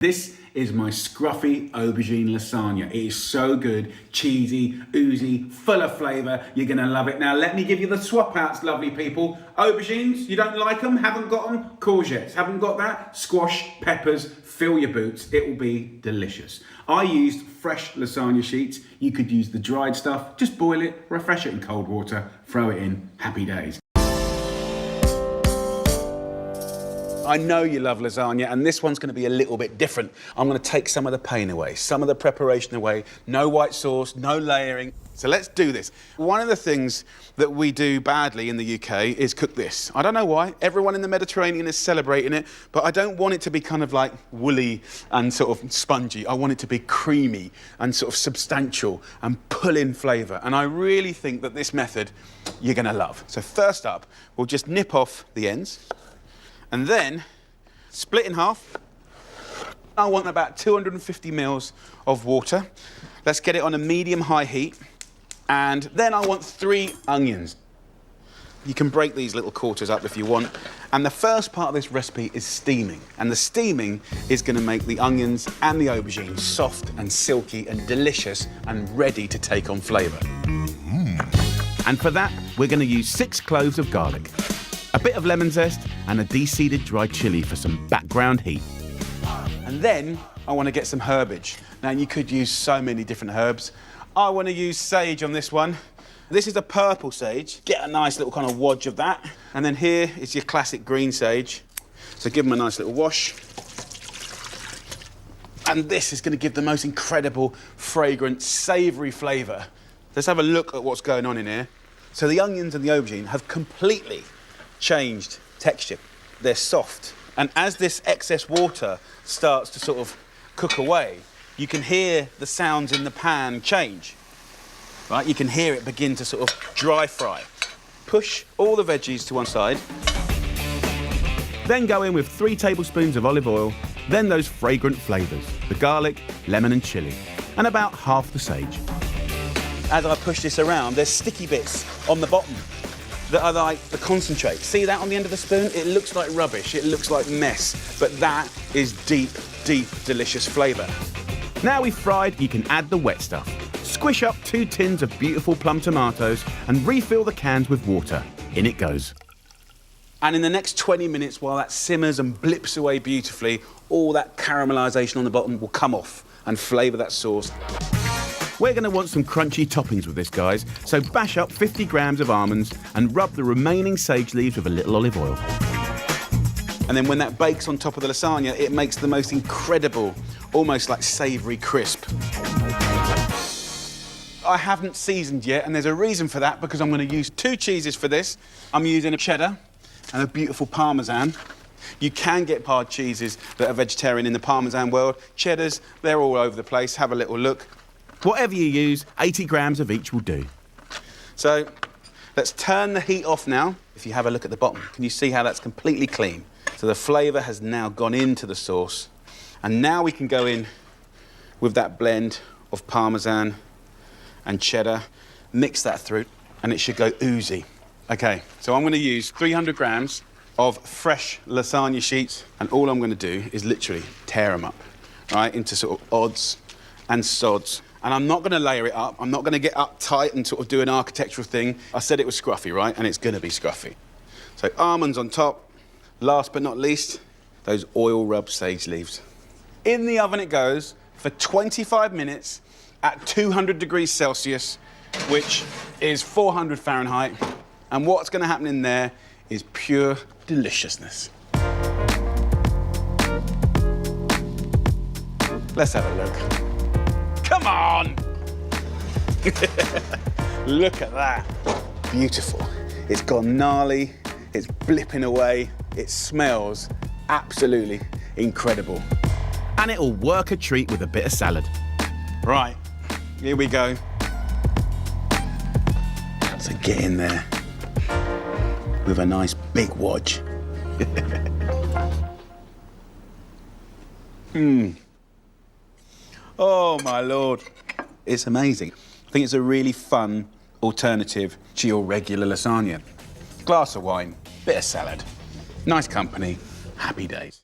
This is my Scruffy Aubergine Lasagna. It is so good, cheesy, oozy, full of flavour. You're gonna love it. Now let me give you the swap outs, lovely people. Aubergines, you don't like them, haven't got them? Courgettes, haven't got that? Squash, peppers, fill your boots. It will be delicious. I used fresh lasagna sheets. You could use the dried stuff. Just boil it, refresh it in cold water, throw it in, happy days. I know you love lasagna, and this one's going to be a little bit different. I'm going to take some of the pain away, some of the preparation away. No white sauce, no layering. So let's do this. One of the things that we do badly in the UK is cook this. I don't know why. Everyone in the Mediterranean is celebrating it, but I don't want it to be kind of like woolly and sort of spongy. I want it to be creamy and sort of substantial and pull in flavour. And I really think that this method you're going to love. So first up, we'll just nip off the ends. And then, split in half. I want about 250 mils of water. Let's get it on a medium-high heat. And then I want 3 onions. You can break these little quarters up if you want. And the first part of this recipe is steaming. And the steaming is going to make the onions and the aubergine soft and silky and delicious and ready to take on flavour. And for that, we're going to use 6 cloves of garlic, a bit of lemon zest and a de-seeded dried chilli for some background heat. And then I want to get some herbage. Now you could use so many different herbs. I want to use sage on this one. This is a purple sage. Get a nice little kind of wodge of that. And then here is your classic green sage. So give them a nice little wash. And this is going to give the most incredible, fragrant, savoury flavour. Let's have a look at what's going on in here. So the onions and the aubergine have completely changed texture. They're soft. And as this excess water starts to sort of cook away, you can hear the sounds in the pan change. Right? You can hear it begin to sort of dry fry. Push all the veggies to one side. Then go in with 3 tablespoons of olive oil, then those fragrant flavours, the garlic, lemon and chilli, and about half the sage. As I push this around, there's sticky bits on the bottom that are like the concentrate. See that on the end of the spoon? It looks like rubbish, it looks like mess, but that is deep, deep, delicious flavour. Now we've fried, you can add the wet stuff. Squish up 2 tins of beautiful plum tomatoes and refill the cans with water. In it goes. And in the next 20 minutes, while that simmers and blips away beautifully, all that caramelisation on the bottom will come off and flavour that sauce. We're going to want some crunchy toppings with this, guys, so bash up 50 grams of almonds and rub the remaining sage leaves with a little olive oil. And then when that bakes on top of the lasagna, it makes the most incredible, almost like savoury crisp. I haven't seasoned yet, and there's a reason for that, because I'm going to use 2 cheeses for this. I'm using a cheddar and a beautiful Parmesan. You can get hard cheeses that are vegetarian in the Parmesan world. Cheddars, they're all over the place. Have a little look. Whatever you use, 80 grams of each will do. So let's turn the heat off now. If you have a look at the bottom, can you see how that's completely clean? So the flavour has now gone into the sauce. And now we can go in with that blend of Parmesan and cheddar, mix that through, and it should go oozy. Okay, so I'm going to use 300 grams of fresh lasagna sheets, and all I'm going to do is literally tear them up, right, into sort of odds and sods. And I'm not going to layer it up. I'm not going to get uptight and sort of do an architectural thing. I said it was scruffy, right? And it's going to be scruffy. So almonds on top. Last but not least, those oil rubbed sage leaves. In the oven it goes for 25 minutes at 200 degrees Celsius, which is 400 Fahrenheit. And what's going to happen in there is pure deliciousness. Let's have a look. Come on! Look at that. Beautiful. It's gone gnarly, it's blipping away, it smells absolutely incredible. And it'll work a treat with a bit of salad. Right, here we go. So get in there with a nice big wodge. Oh, my Lord. It's amazing. I think it's a really fun alternative to your regular lasagna. Glass of wine, bit of salad, nice company, happy days.